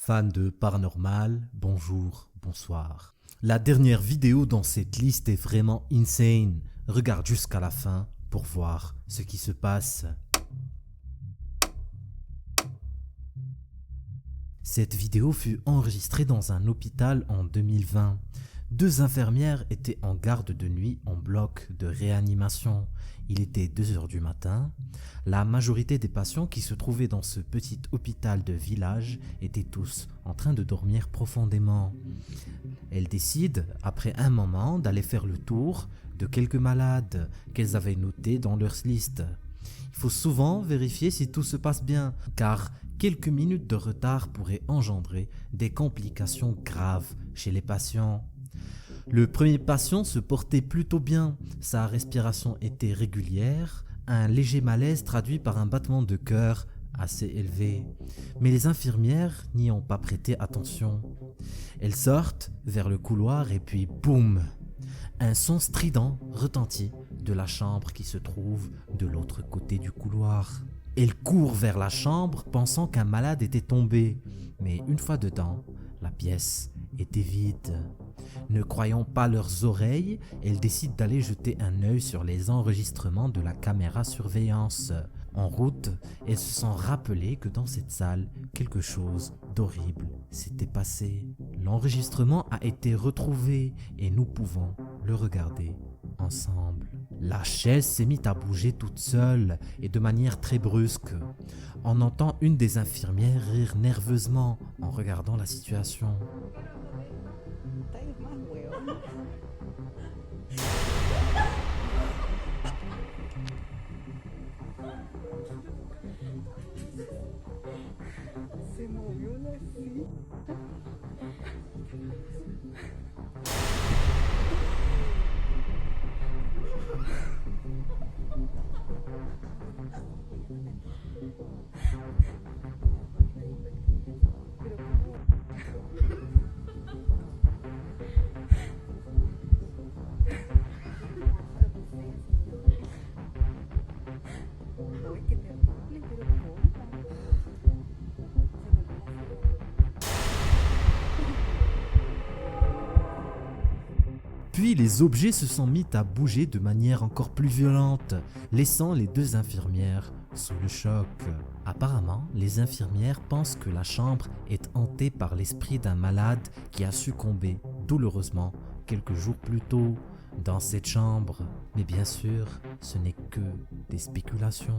Fans de paranormal, bonjour, bonsoir. La dernière vidéo dans cette liste est vraiment insane. Regarde jusqu'à la fin pour voir ce qui se passe. Cette vidéo fut enregistrée dans un hôpital en 2020. Deux infirmières étaient en garde de nuit en bloc de réanimation. Il était 2 heures du matin. La majorité des patients qui se trouvaient dans ce petit hôpital de village étaient tous en train de dormir profondément. Elles décident, après un moment, d'aller faire le tour de quelques malades qu'elles avaient notés dans leur liste. Il faut souvent vérifier si tout se passe bien, car quelques minutes de retard pourraient engendrer des complications graves chez les patients. Le premier patient se portait plutôt bien, sa respiration était régulière, un léger malaise traduit par un battement de cœur assez élevé. Mais les infirmières n'y ont pas prêté attention. Elles sortent vers le couloir et puis boum! Un son strident retentit de la chambre qui se trouve de l'autre côté du couloir. Elles courent vers la chambre pensant qu'un malade était tombé, mais une fois dedans, la pièce était vide. Ne croyant pas leurs oreilles, elles décident d'aller jeter un œil sur les enregistrements de la caméra surveillance. En route, elles se sont rappelées que dans cette salle, quelque chose d'horrible s'était passé. L'enregistrement a été retrouvé et nous pouvons le regarder ensemble. La chaise s'est mise à bouger toute seule et de manière très brusque. On entend une des infirmières rire nerveusement en regardant la situation. Se movió la silla. Puis les objets se sont mis à bouger de manière encore plus violente, laissant les deux infirmières sous le choc. Apparemment, les infirmières pensent que la chambre est hantée par l'esprit d'un malade qui a succombé douloureusement quelques jours plus tôt dans cette chambre. Mais bien sûr, ce n'est que des spéculations.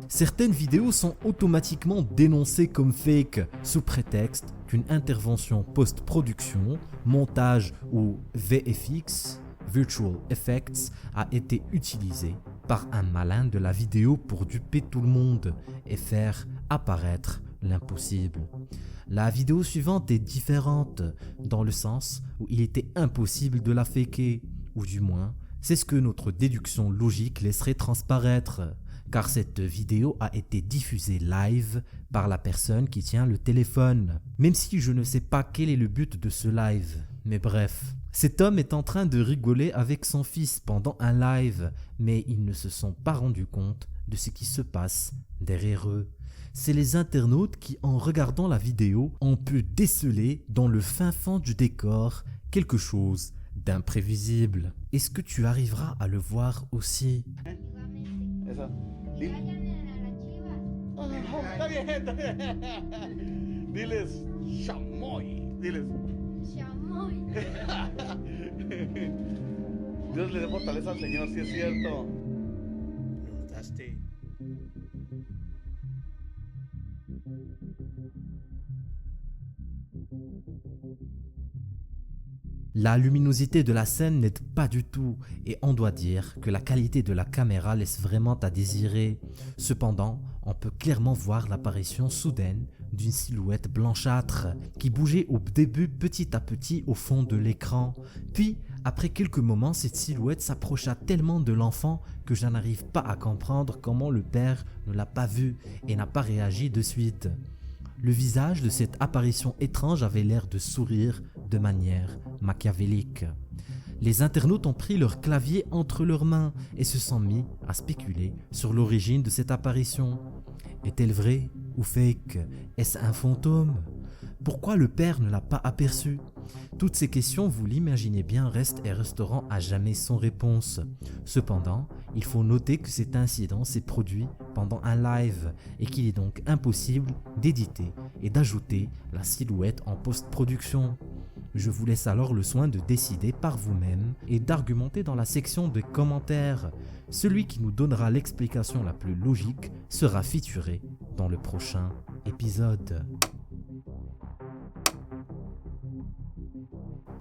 Certaines vidéos sont automatiquement dénoncées comme fake sous prétexte qu'une intervention post-production, montage ou VFX, Virtual Effects, a été utilisée par un malin de la vidéo pour duper tout le monde et faire apparaître l'impossible. La vidéo suivante est différente dans le sens où il était impossible de la faker, ou du moins, c'est ce que notre déduction logique laisserait transparaître. Car cette vidéo a été diffusée live par la personne qui tient le téléphone. Même si je ne sais pas quel est le but de ce live. Mais bref, cet homme est en train de rigoler avec son fils pendant un live, mais ils ne se sont pas rendus compte de ce qui se passe derrière eux. C'est les internautes qui, en regardant la vidéo, ont pu déceler dans le fin fond du décor quelque chose d'imprévisible. Est-ce que tu arriveras à le voir aussi? Esa. Oh, está bien, está bien. Diles chamoy. Diles. Chamoy. Dios le dé fortaleza al Señor, si es cierto. Preguntaste. La luminosité de la scène n'aide pas du tout et on doit dire que la qualité de la caméra laisse vraiment à désirer. Cependant, on peut clairement voir l'apparition soudaine d'une silhouette blanchâtre qui bougeait au début petit à petit au fond de l'écran. Puis, après quelques moments, cette silhouette s'approcha tellement de l'enfant que je n'arrive pas à comprendre comment le père ne l'a pas vu et n'a pas réagi de suite. Le visage de cette apparition étrange avait l'air de sourire de manière machiavélique. Les internautes ont pris leur clavier entre leurs mains et se sont mis à spéculer sur l'origine de cette apparition. Est-elle vraie ou fake? Est-ce un fantôme? Pourquoi le père ne l'a pas aperçu? Toutes ces questions, vous l'imaginez bien, restent et resteront à jamais sans réponse. Cependant, il faut noter que cet incident s'est produit pendant un live et qu'il est donc impossible d'éditer et d'ajouter la silhouette en post-production. Je vous laisse alors le soin de décider par vous-même et d'argumenter dans la section de commentaires. Celui qui nous donnera l'explication la plus logique sera featuré dans le prochain épisode.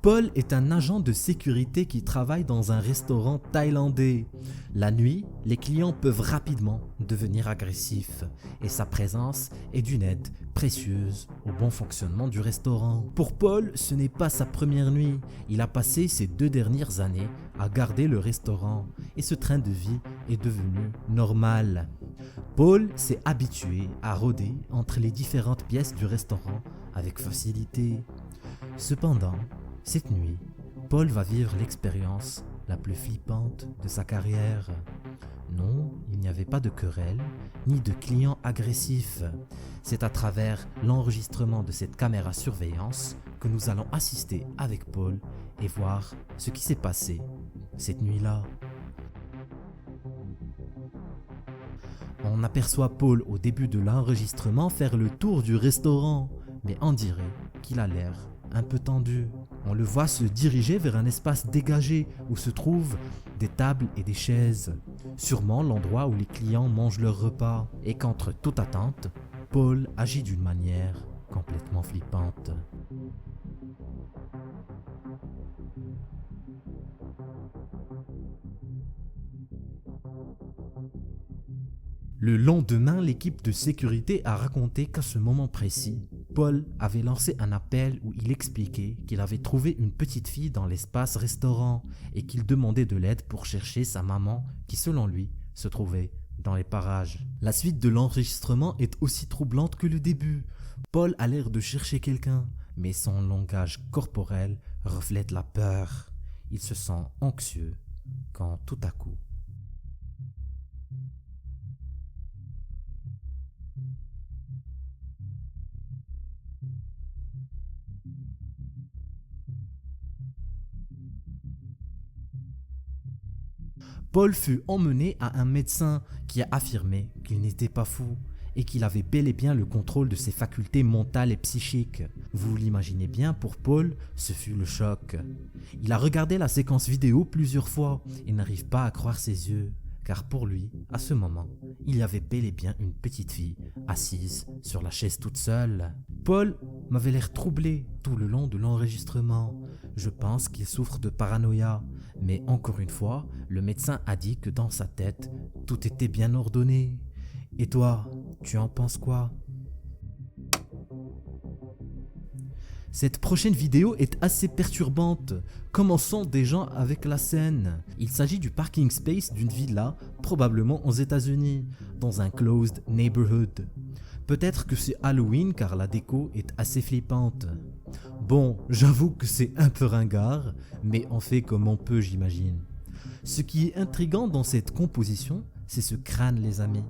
Paul est un agent de sécurité qui travaille dans un restaurant thaïlandais. La nuit, les clients peuvent rapidement devenir agressifs et sa présence est d'une aide précieuse au bon fonctionnement du restaurant. Pour Paul, ce n'est pas sa première nuit. Il a passé ces 2 dernières années à garder le restaurant et ce train de vie est devenu normal. Paul s'est habitué à rôder entre les différentes pièces du restaurant avec facilité. Cependant, cette nuit, Paul va vivre l'expérience la plus flippante de sa carrière. Non, il n'y avait pas de querelle, ni de clients agressifs. C'est à travers l'enregistrement de cette caméra surveillance que nous allons assister avec Paul et voir ce qui s'est passé cette nuit-là. On aperçoit Paul au début de l'enregistrement faire le tour du restaurant, mais on dirait qu'il a l'air un peu tendu. On le voit se diriger vers un espace dégagé où se trouvent des tables et des chaises. Sûrement l'endroit où les clients mangent leur repas. Et qu'entre toute attente, Paul agit d'une manière complètement flippante. Le lendemain, l'équipe de sécurité a raconté qu'à ce moment précis, Paul avait lancé un appel où il expliquait qu'il avait trouvé une petite fille dans l'espace restaurant et qu'il demandait de l'aide pour chercher sa maman qui, selon lui, se trouvait dans les parages. La suite de l'enregistrement est aussi troublante que le début. Paul a l'air de chercher quelqu'un, mais son langage corporel reflète la peur. Il se sent anxieux quand tout à coup, Paul fut emmené à un médecin qui a affirmé qu'il n'était pas fou et qu'il avait bel et bien le contrôle de ses facultés mentales et psychiques. Vous l'imaginez bien, pour Paul, ce fut le choc. Il a regardé la séquence vidéo plusieurs fois et n'arrive pas à croire ses yeux, car pour lui, à ce moment, il y avait bel et bien une petite fille assise sur la chaise toute seule. Paul m'avait l'air troublé tout le long de l'enregistrement. Je pense qu'il souffre de paranoïa, mais encore une fois, le médecin a dit que dans sa tête, tout était bien ordonné. Et toi, tu en penses quoi? Cette prochaine vidéo est assez perturbante. Commençons déjà avec la scène. Il s'agit du parking space d'une villa, probablement aux États-Unis, dans un closed neighborhood. Peut-être que c'est Halloween car la déco est assez flippante. Bon, j'avoue que c'est un peu ringard, mais on fait comme on peut, j'imagine. Ce qui est intriguant dans cette composition, c'est ce crâne, les amis.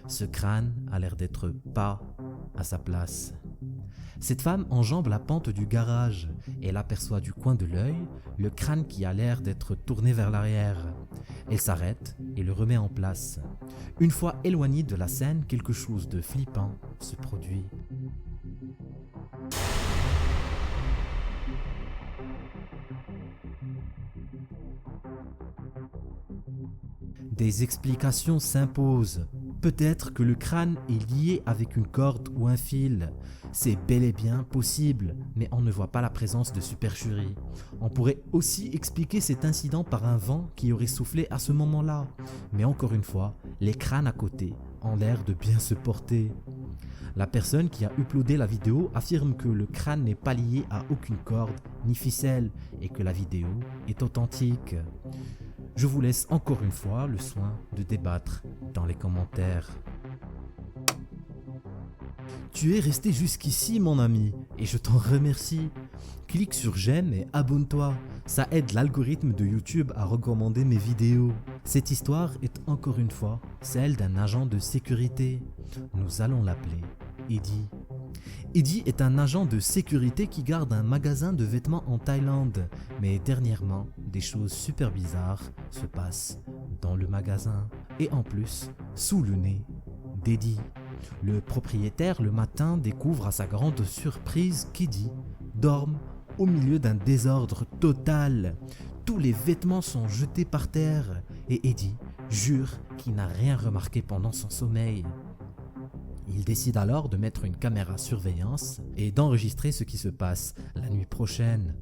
Ce crâne a l'air d'être pas à sa place. Cette femme enjambe la pente du garage. Elle aperçoit du coin de l'œil le crâne qui a l'air d'être tourné vers l'arrière. Elle s'arrête et le remet en place. Une fois éloignée de la scène, quelque chose de flippant se produit. Des explications s'imposent. Peut-être que le crâne est lié avec une corde ou un fil. C'est bel et bien possible, mais on ne voit pas la présence de supercherie. On pourrait aussi expliquer cet incident par un vent qui aurait soufflé à ce moment-là. Mais encore une fois, les crânes à côté ont l'air de bien se porter. La personne qui a uploadé la vidéo affirme que le crâne n'est pas lié à aucune corde ni ficelle et que la vidéo est authentique. Je vous laisse encore une fois le soin de débattre dans les commentaires. Tu es resté jusqu'ici mon ami et je t'en remercie. Clique sur j'aime et abonne-toi. Ça aide l'algorithme de YouTube à recommander mes vidéos. Cette histoire est encore une fois celle d'un agent de sécurité. Nous allons l'appeler Eddie. Eddie est un agent de sécurité qui garde un magasin de vêtements en Thaïlande. Mais dernièrement, des choses super bizarres se passent dans le magasin. Et en plus, sous le nez d'Eddie. Le propriétaire, le matin, découvre à sa grande surprise qu'Eddie dorme au milieu d'un désordre total. Tous les vêtements sont jetés par terre et Eddie jure qu'il n'a rien remarqué pendant son sommeil. Il décide alors de mettre une caméra surveillance et d'enregistrer ce qui se passe la nuit prochaine.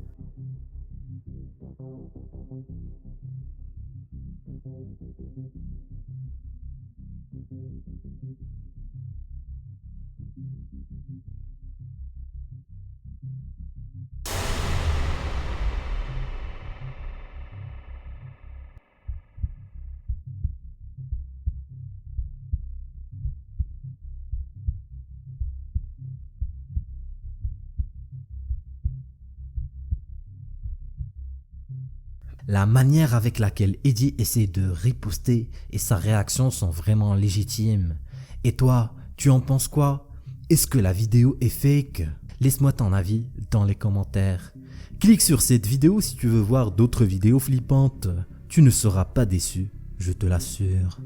La manière avec laquelle Eddie essaie de riposter et sa réaction sont vraiment légitimes. Et toi, tu en penses quoi? Est-ce que la vidéo est fake? Laisse-moi ton avis dans les commentaires. Clique sur cette vidéo si tu veux voir d'autres vidéos flippantes. Tu ne seras pas déçu, je te l'assure.